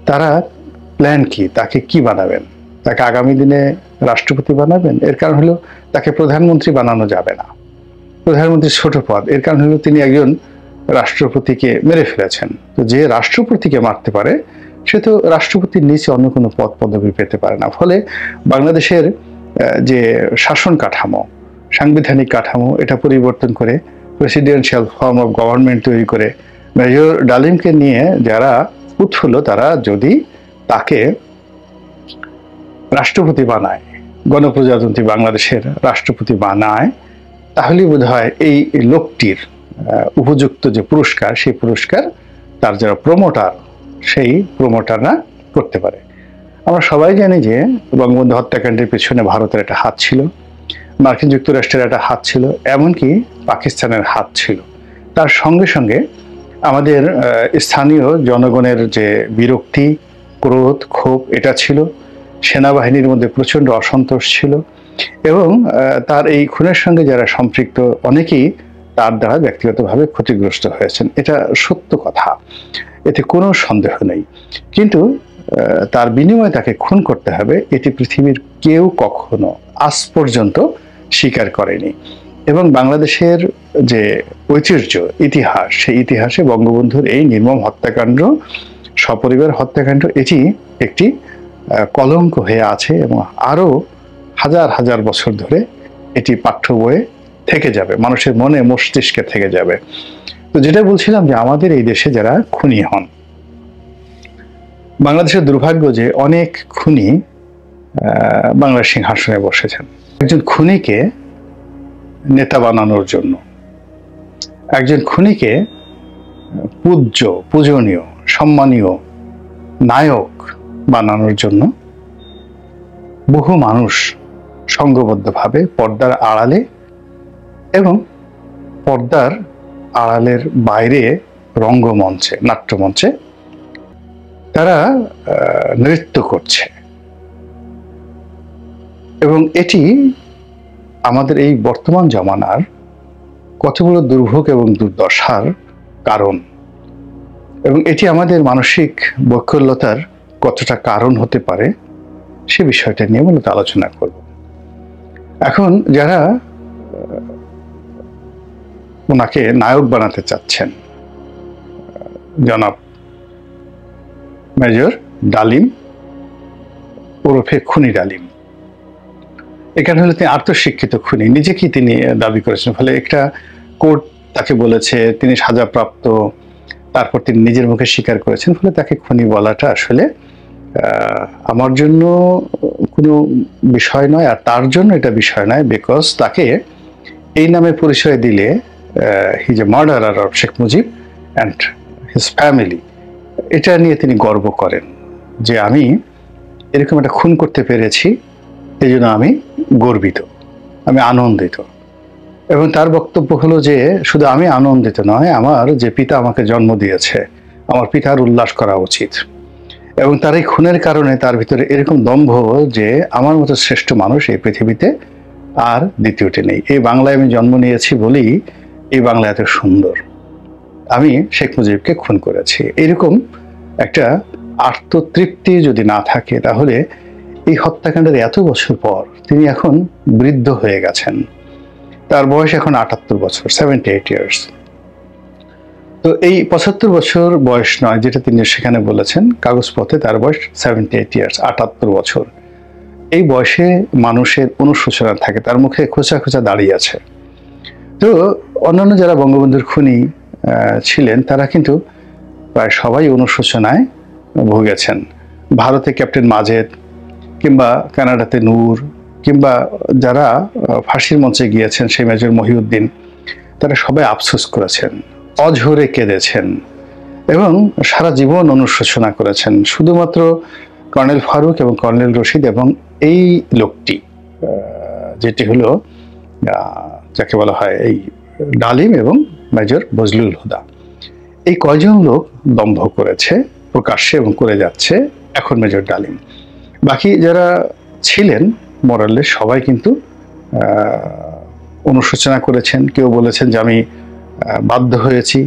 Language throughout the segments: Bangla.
তারা প্ল্যান কি, তাকে কি বানাবেন? তাকে আগামী দিনে রাষ্ট্রপতি বানাবেন? এর কারণ হলো তাকে প্রধানমন্ত্রী বানানো যাবে না, প্রধানমন্ত্রী ছোট পদ। এর কারণ হলো তিনি একজন রাষ্ট্রপতিকে মেরে ফেলেছেন। তো যে রাষ্ট্রপতিকে মারতে পারে সে তো রাষ্ট্রপতির নিচে অন্য কোনো পদ পদবি পেতে পারে না। ফলে বাংলাদেশের যে শাসন কাঠামো, সাংবিধানিক কাঠামো, এটা পরিবর্তন করে প্রেসিডেন্সিয়াল ফর্ম অফ গভর্নমেন্ট তৈরি করে মেজর ডালিমকে নিয়ে যারা উৎফুল্ল, তারা যদি তাকে রাষ্ট্রপতি বানায়, গণপ্রজাতন্ত্রী বাংলাদেশের রাষ্ট্রপতি বানায়, তাহলেই বোধ হয় এই লোকটির উপযুক্ত যে পুরস্কার, সেই পুরস্কার তার যারা প্রমোটার, সেই প্রমোটাররা করতে পারে। আমরা সবাই জানি যে বঙ্গবন্ধু হত্যাকাণ্ডের পেছনে ভারতের একটা হাত ছিল, মার্কিন যুক্তরাষ্ট্রের একটা হাত ছিল, এমনকি পাকিস্তানের হাত ছিল। তার সঙ্গে সঙ্গে আমাদের স্থানীয় জনগণের যে বিরক্তি, ক্রোধ, ক্ষোভ, এটা ছিল। সেনাবাহিনীর মধ্যে প্রচণ্ড অসন্তোষ ছিল এবং তার এই খুনের সঙ্গে যারা সম্পৃক্ত অনেকেই তার দ্বারা ব্যক্তিগতভাবে ক্ষতিগ্রস্ত হয়েছেন। এটা সত্য কথা, এতে কোনো সন্দেহ নেই। কিন্তু তার বিনিময়ে তাকে খুন করতে হবে, এটি পৃথিবীর কেউ কখনো আজ পর্যন্ত স্বীকার করেনি। এবং বাংলাদেশের যে ঐতিহ্য, ইতিহাস, সেই ইতিহাসে বঙ্গবন্ধুর এই নির্মম হত্যাকাণ্ড, সপরিবার হত্যাকাণ্ড, এটি একটি কলঙ্ক হয়ে আছে এবং আরো হাজার হাজার বছর ধরে এটি পাঠ্য বইয়ে থেকে যাবে, মানুষের মনে মস্তিষ্কে থেকে যাবে। তো যেটা বলছিলাম যে আমাদের এই দেশে যারা খুনি হন, বাংলাদেশের দুর্ভাগ্য যে অনেক খুনি বাংলার সিংহাসনে বসেছেন। একজন খুনিকে নেতা বানানোর জন্য, একজন খুনিকে পূজ্য, পূজনীয়, সম্মানীয় নায়ক বানানোর জন্য বহু মানুষ সংঘবদ্ধভাবে পর্দার আড়ালে এবং পর্দার আড়ালের বাইরে রঙ্গমঞ্চে, নাট্যমঞ্চে তারা নৃত্য করছে। এবং এটি আমাদের এই বর্তমান জমানার কত বড় দুর্ভোগ এবং দুর্দশার কারণ, এবং এটি আমাদের মানসিক বৈকল্যতার কতটা কারণ হতে পারে সে বিষয়টা নিয়ে মূলত আলোচনা করব। এখন যারা ওনাকে নায়ক বানাতে চাচ্ছেন, জনাব মেজর ডালিম ওরফে খুনি ডালিম, এখানে হলে তিনি আত্মশিক্ষিত খুনি, নিজেকেই তিনি দাবি করেছেন। ফলে একটা কোর্ট তাকে বলেছে তিনি সাজাপ্রাপ্ত, তারপর তিনি নিজের মুখে স্বীকার করেছেন। ফলে তাকে খুনি বলাটা আসলে আমার জন্য কোনো বিষয় নয়, আর তার জন্য এটা বিষয় নয়, বিকজ তাকে এই নামে পরিচয় দিলে he is a murderer of Sheikh Mujib and his family, এটা নিয়ে তিনি গর্ব করেন যে আমি এরকম একটা খুন করতে পেরেছি, এই জন্য আমি গর্বিত, আমি আনন্দিত। এবং তার বক্তব্য হলো যে শুধু আমি আনন্দিত নয়, আমার যে পিতা আমাকে জন্ম দিয়েছে, আমার পিতার উল্লাস করা উচিত। এবং তার এই খুনের কারণে তার ভিতরে এরকম দম্ভ যে আমার মতো শ্রেষ্ঠ মানুষ এই পৃথিবীতে আর দ্বিতীয়টি নেই। এই বাংলায় আমি জন্ম নিয়েছি বলেই এই বাংলা এত সুন্দর, আমি শেখ মুজিবকে খুন করেছি। এরকম একটা আত্মতৃপ্তি যদি না থাকে, তাহলে এই হত্যাকাণ্ডের এত বছর পর তিনি এখন বৃদ্ধ হয়ে গেছেন, তার বয়স এখন 78 বছর, 78 ইয়ার্স। তো এই 75 বছর বয়স নয় যেটা তিনি সেখানে বলেছেন, কাগজপত্রে তার বয়স 78 ইয়ার্স, 78 বছর। এই বয়সে মানুষের অনুশোচনা থাকে, তার মুখে খোঁচা খোঁচা দাঁড়িয়ে আছে। তো অন্যান্য যারা বঙ্গবন্ধুর খুনি ছিলেন তারা কিন্তু প্রায় সবাই অনুশোচনায় ভুগেছেন। ভারতে ক্যাপ্টেন মাজেদ, কিংবা কানাডাতে নূর, কিংবা যারা ফাঁসির মঞ্চে গিয়েছেন সেই মেজর মহিউদ্দিন, তারা সবাই আফসোস করেছেন, অঝরে কেঁদেছেন এবং সারা জীবন অনুশোচনা করেছেন। শুধুমাত্র কর্নেল ফারুক এবং কর্নেল রশিদ এবং এই লোকটি, যেটি হলো যাকে বলা হয় এই ডালিম এবং মেজর বজলুল হুদা, এই কয়জন লোক দম্ভ করেছে প্রকাশ্যে এবং করে যাচ্ছে এখন মেজর ডালিম। বাকি যারা ছিলেন মোরালে সবাই কিন্তু অনুশোচনা করেছেন। কেউ বলেছেন যে আমি বাধ্য হয়েছি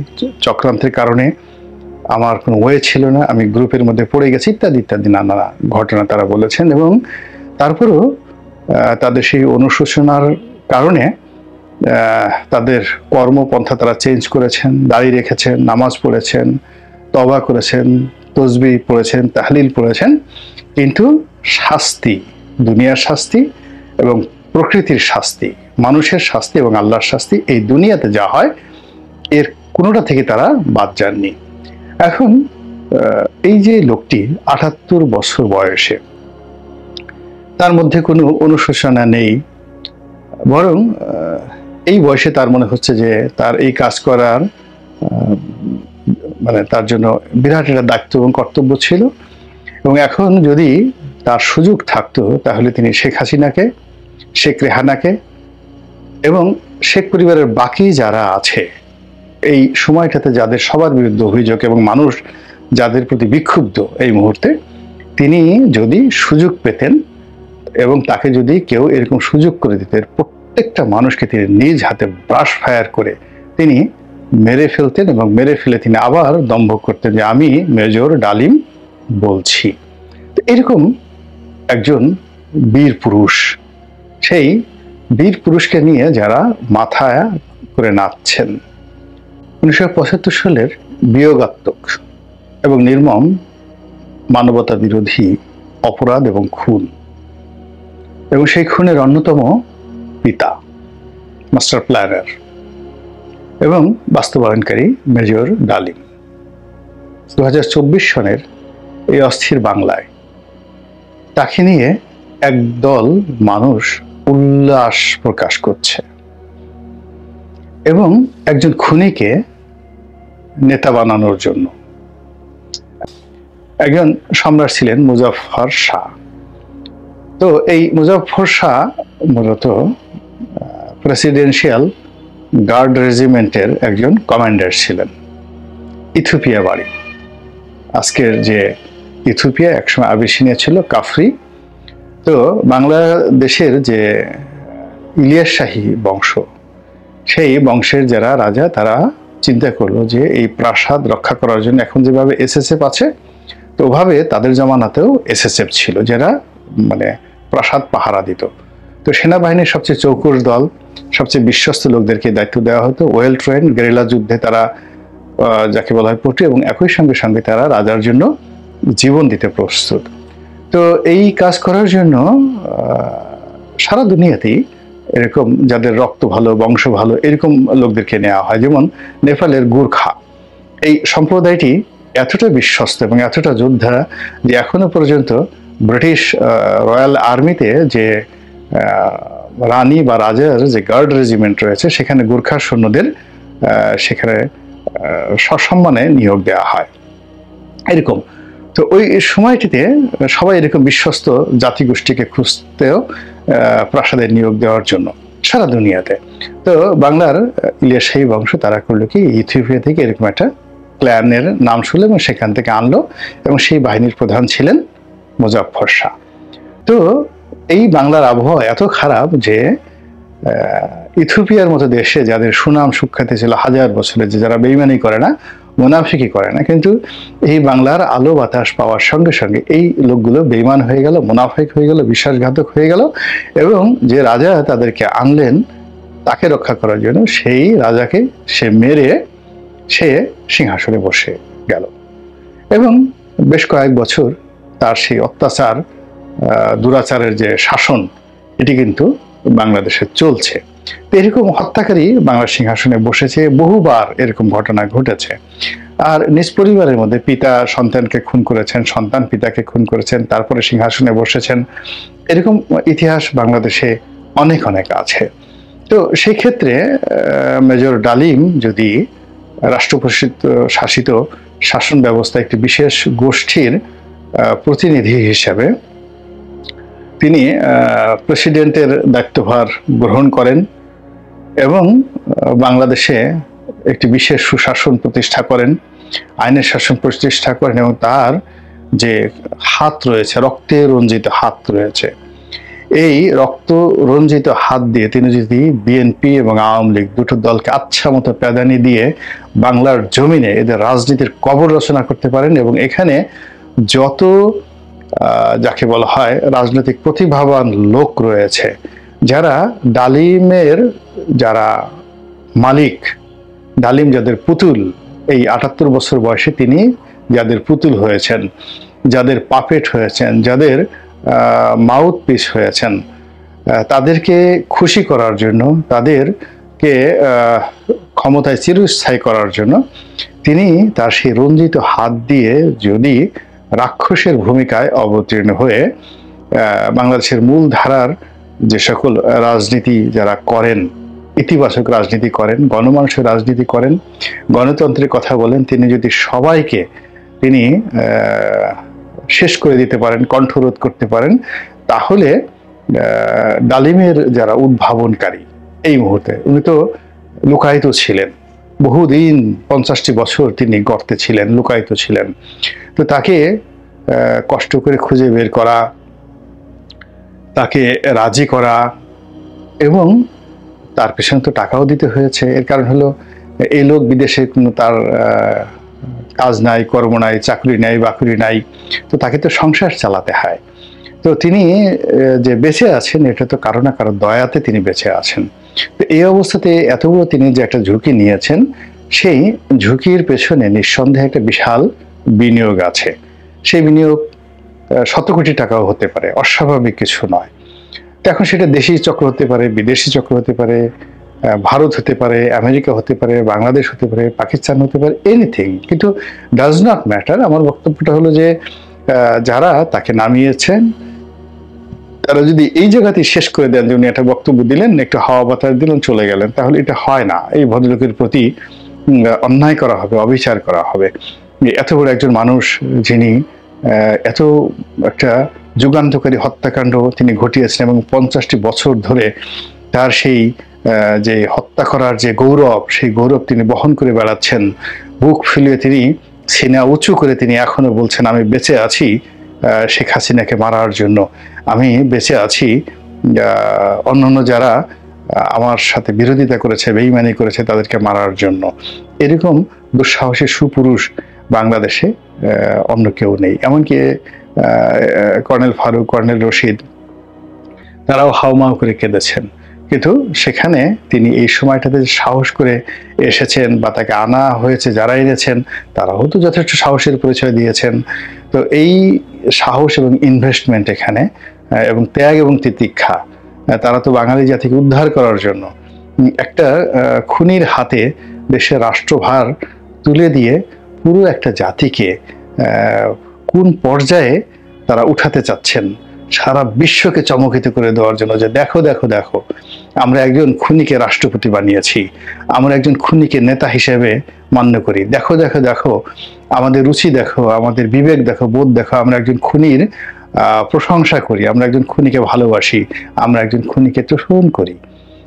চক্রান্তের কারণে, আমার কোনো ওয়ে ছিল না, আমি গ্রুপের মধ্যে পড়ে গেছি, ইত্যাদি ইত্যাদি নানা ঘটনা তারা বলেছেন। এবং তারপরেও তাদের সেই অনুশোচনার কারণে তাদের কর্মপন্থা তারা চেঞ্জ করেছেন, দাড়ি রেখেছেন, নামাজ পড়েছেন, তওবা করেছেন, তসবিহ পড়েছেন, তাহলিল পড়েছেন, কিন্তু শাস্তি, দুনিয়ার শাস্তি এবং প্রকৃতির শাস্তি, মানুষের শাস্তি এবং আল্লাহর শাস্তি, এই দুনিয়াতে যা হয় এর কোনোটা থেকে তারা বাদ যাননি। এখন এই যে লোকটি ৭৮ বছর বয়সে, তার মধ্যে কোনো অনুশোচনা নেই, বরং এই বয়সে তার মনে হচ্ছে যে তার এই কাজ করার মানে তার জন্য বিরাট একটা দায়িত্ব এবং কর্তব্য ছিল। এবং এখন যদি তার সুযোগ থাকতো তাহলে তিনি শেখ হাসিনাকে, শেখ রেহানাকে এবং শেখ পরিবারের বাকি যারা আছে এই সময়টাতে, যাদের সবার বিরুদ্ধে অভিযোগ এবং মানুষ যাদের প্রতি বিক্ষুব্ধ এই মুহূর্তে, তিনি যদি সুযোগ পেতেন এবং তাকে যদি কেউ এরকম সুযোগ করে দিতেন, প্রত্যেকটা মানুষকে তিনি নিজ হাতে ব্রাশ ফায়ার করে তিনি মেরে ফেলতেন এবং মেরে ফেলে তিনি আবার দম্ভ করতেন যে আমি মেজর ডালিম বলছি। এরকম একজন বীর পুরুষ, সেই বীর পুরুষকে নিয়ে যারা মাথা করে নাচছেন, ১৯৭৫ সালের বিয়োগাত্মক এবং নির্মম মানবতা বিরোধী অপরাধ এবং খুন, এবং সেই খুনের অন্যতম পিতা, মাস্টার প্ল্যানার এবং বাস্তবায়নকারী মেজর ডালিম। ২০২৪ সনের এই অস্থির বাংলায় তাকে নিয়ে একদল মানুষ উল্লাস প্রকাশ করছে এবং একজন খুনিকে নেতা বানানোর জন্য। একজন সম্রাট ছিলেন মুজাফফর শাহ। তো এই মুজাফফর শাহ মূলত প্রেসিডেন্সিয়াল গার্ড রেজিমেন্টের একজন কমান্ডার ছিলেন। ইথিওপিয়া বাড়ি, আজকের যে ইথিওপিয়া একসময় আবিসিনিয়া ছিল, কাফরি। তো বাংলাদেশের যে ইলিয়াস শাহী বংশ, সেই বংশের যারা রাজা তারা চিন্তা করলো যে এই প্রাসাদ রক্ষা করার জন্য এখন যেভাবে এসএসএফ আছে, তো ওভাবে তাদের জমানাতেও এসএসএফ ছিল যারা মানে প্রাসাদ পাহারা দিত। তো সেনাবাহিনীর সবচেয়ে চৌকুশ দল, সবচেয়ে বিশ্বস্ত লোকদেরকে দায়িত্ব দেওয়া হতো। ওয়েল ট্রেন গেরিলা যুদ্ধে তারা যাকে বলা হয় পটু, এবং একই সঙ্গে সঙ্গে তারা রাজার জন্য জীবন দিতে প্রস্তুত। তো এই কাজ করার জন্য সারা দুনিয়াতেই এরকম যাদের রক্ত ভালো, বংশ ভালো, এরকম লোকদেরকে নেওয়া হয়। যেমন নেপালের গুর্খা, এই সম্প্রদায়টি এতটা বিশ্বস্ত এবং এতটা যোদ্ধা যে এখনো পর্যন্ত ব্রিটিশ রয়্যাল আর্মিতে যে রানী বা রাজার যে গার্ড রেজিমেন্ট রয়েছে, সেখানে গুর্খা সৈন্যদের সেখানে সসম্মানে নিয়োগ দেওয়া হয় এরকম। তো ওই সময়টিতে সবাই এরকম বিশ্বস্ত জাতিগোষ্ঠীকে খুঁজতেও প্রাসাদে নিয়োগ দেওয়ার জন্য সারা দুনিয়াতে। তো বাংলার ইলিয়াস শাহী বংশ তারা করলো কি, ইথিওপিয়া থেকে এরকম একটা ক্ল্যানের নাম শুনলো এবং সেখান থেকে আনলো, এবং সেই বাহিনীর প্রধান ছিলেন মুজাফফর শাহ। তো এই বাংলার আবহাওয়া এত খারাপ যে ইথিওপিয়ার মতো দেশে যাদের সুনাম সুখ্যাতি ছিল হাজার বছরের, যে যারা বেইমানি করে না, মুনাফিকি করে না, কিন্তু এই বাংলার আলো বাতাস পাওয়ার সঙ্গে সঙ্গে এই লোকগুলো বেইমান হয়ে গেল, মুনাফিক হয়ে গেল, বিশ্বাসঘাতক হয়ে গেল, এবং যে রাজা তাদেরকে আনলেন তাকে রক্ষা করার জন্য, সেই রাজাকে সে মেরে সে সিংহাসনে বসে গেল। এবং বেশ কয়েক বছর তার সেই অত্যাচার, দুরাচারের যে শাসন, এটি কিন্তু বাংলাদেশে চলছে। তো এরকম হত্যাকারী বাংলার সিংহাসনে বসেছে, বহুবার এরকম ঘটনা ঘটেছে। আর নিজ পরিবারের মধ্যে পিতা সন্তানকে খুন করেছেন, সন্তান পিতাকে খুন করেছেন, তারপরে সিংহাসনে বসেছেন, এরকম ইতিহাস বাংলাদেশে অনেক অনেক আছে। তো সেই ক্ষেত্রে মেজর ডালিম যদি রাষ্ট্রশাসিত শাসন ব্যবস্থা একটি বিশেষ গোষ্ঠীর প্রতিনিধি হিসাবে তিনি প্রেসিডেন্টের দায়িত্বভার গ্রহণ করেন এবং বাংলাদেশে একটি বিশেষ সুশাসন প্রতিষ্ঠা করেন, আইনের শাসন প্রতিষ্ঠা করেন, এবং তার যে হাত রয়েছে, রক্তে রঞ্জিত হাত রয়েছে, এই রক্ত রঞ্জিত হাত দিয়ে তিনি যদি বিএনপি এবং আওয়ামী লীগ দুটো দলকে আচ্ছা মতো প্যাদানি দিয়ে বাংলার জমিনে এদের রাজনীতির কবর রচনা করতে পারেন, এবং এখানে যত যাকে বলা হয় রাজনৈতিক প্রতিভাবান লোক রয়েছে, যারা ডালিমের যারা মালিক, ডালিম যাদের পুতুল, এই ৭৮ বছর বয়সে তিনি যাদের পুতুল হয়েছেন, যাদের পাপেট হয়েছেন, যাদের মাউথ পিস হয়েছেন, তাদেরকে খুশি করার জন্য, তাদেরকে ক্ষমতায় চিরস্থায়ী করার জন্য তিনি তার সেই রঞ্জিত হাত দিয়ে যদি রাক্ষসের ভূমিকায় অবতীর্ণ হয়ে বাংলাদেশের মূল ধারার যে সকল রাজনীতি যারা করেন, ইতিবাচক রাজনীতি করেন, গণমানুষের রাজনীতি করেন, গণতন্ত্রের কথা বলেন, তিনি যদি সবাইকে তিনি শেষ করে দিতে পারেন, কণ্ঠরোধ করতে পারেন, তাহলে ডালিমের যারা উদ্ভাবনকারী এই মুহূর্তে, উনি তো লুকায়িত ছিলেন বহুদিন, 50টি বছর তিনি গর্তে ছিলেন, লুকায়িত ছিলেন। তো তাকে কষ্ট করে খুঁজে বের করা, তাকে রাজি করা, এবং তার পেছনে তো টাকাও দিতে হয়েছে। এর কারণ হলো এই লোক বিদেশে কোনো তার কাজ নাই, কর্ম নাই, চাকরি নাই, বাকরি নাই, তো তাকে তো সংসার চালাতে হয়। তো তিনি যে বেঁচে আছেন এটা তো কারো না কারো দয়াতে তিনি বেঁচে আছেন। তো এই অবস্থাতে এতগুলো তিনি যে একটা ঝুঁকি নিয়েছেন, সেই ঝুঁকির পেছনে নিঃসন্দেহে একটা বিশাল বিনিয়োগ আছে। সেই বিনিয়োগ শত কোটি টাকাও হতে পারে, অস্বাভাবিক কিছু নয়। তো এখন সেটা দেশি চক্র হতে পারে, বিদেশি চক্র হতে পারে, ভারত হতে পারে, আমেরিকা হতে পারে, বাংলাদেশ হতে পারে, পাকিস্তান হতে পারে, এনিথিং, কিন্তু ডাজ নট ম্যাটার। আমার বক্তব্যটা হলো যে যারা তাকে নামিয়েছেন তারা যদি এই জায়গাতেই শেষ করে দেন যে উনি একটা বক্তব্য দিলেন, একটু হাওয়া বাতাস দিলেন, চলে গেলেন, তাহলে এটা হয় না। এই ভদ্রলোকের প্রতি অন্যায় করা হবে, অবিচার করা হবে। এত বড় একজন মানুষ যিনি এত একটা যুগান্তকারী হত্যাকাণ্ড তিনি ঘটিয়েছেন, এবং 50টি বছর ধরে তার সেই যে হত্যা করার যে গৌরব, সেই গৌরব তিনি বহন করে বেড়াচ্ছেন। বুক ফুলিয়ে তিনি, সিনা উঁচু করে তিনি এখনো বলছেন আমি বেঁচে আছি শেখ হাসিনাকে মারার জন্য, আমি বেঁচে আছি অন্যান্য যারা আমার সাথে বিরোধিতা করেছে, বেঈমানি করেছে তাদেরকে মারার জন্য। এরকম দুঃসাহসী সুপুরুষ বাংলাদেশে অন্য কেউ নেই। এমনকি কর্নেল ফারুক, কর্নেল রশিদ, তারাও হাউমাউ করে কেঁদেছেন। কিন্তু সেখানে তিনি এই সময়টাতে সাহস করে এসেছেন, বা তাকে আনা হয়েছে যারা এনেছেন তারাও তো যথেষ্ট সাহসের পরিচয় দিয়েছেন। তো এই সাহস এবং ইনভেস্টমেন্ট এখানে, এবং ত্যাগ এবং তিতিক্ষা, তারা তো বাঙালি জাতিকে উদ্ধার করার জন্য একটা খুনির হাতে দেশের রাষ্ট্রভার তুলে দিয়ে পুরো একটা জাতিকে কোন পর্যায়ে তারা উঠাতে চাচ্ছেন, সারা বিশ্বকে চমকিত করে দেওয়ার জন্য, যে দেখো দেখো দেখো আমরা একজন খুনিকে রাষ্ট্রপতি বানিয়েছি, আমরা একজন খুনিকে নেতা হিসেবে মান্য করি, দেখো দেখো দেখো আমাদের রুচি দেখো, আমাদের বিবেক দেখো, বোধ দেখো, আমরা একজন খুনির প্রশংসা করি, আমরা একজন খুনিকে ভালোবাসি, আমরা একজন খুনিকে তোষণ করি।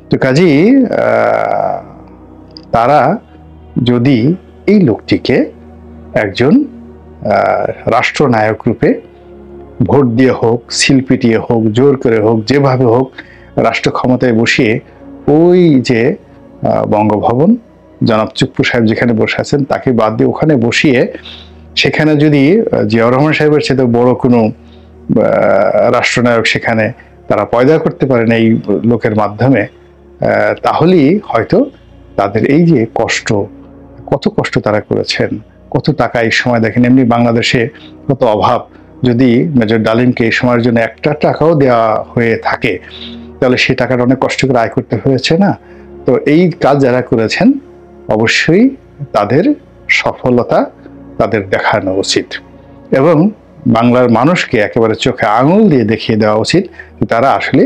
তো কাজেই তারা যদি এই লোকটিকে একজন রাষ্ট্রনায়ক রূপে ভোট দিয়ে হোক, সিল পিটিয়ে হোক, জোর করে হোক, যেভাবে হোক রাষ্ট্র ক্ষমতায় বসিয়ে, ওই যে বঙ্গভবন জনাব চুপ্পু সাহেব যেখানে বসে আছেন তাকে বাদ দিয়ে ওখানে বসিয়ে, সেখানে যদি জিয়াউর রহমান সাহেবের সাথে বড় কোনো রাষ্ট্রনায়ক সেখানে তারা পয়দা করতে পারেন এই লোকের মাধ্যমে, তাহলেই হয়তো তাদের এই যে কষ্ট, কত কষ্ট তারা করেছেন, কত টাকা এই সময় দেখেন, এমনি বাংলাদেশে কত অভাব, যদি মেজর ডালিমকে এই সময়ের জন্য একটা টাকাও দেওয়া হয়ে থাকে তাহলে সেই টাকাটা অনেক কষ্ট করে আয় করতে হয়েছে না? তো এই কাজ যারা করেছেন অবশ্যই তাদের সফলতা তাদের দেখানো উচিত, এবং বাংলার মানুষকে একেবারে চোখে আঙুল দিয়ে দেখিয়ে দেওয়া উচিত তারা আসলে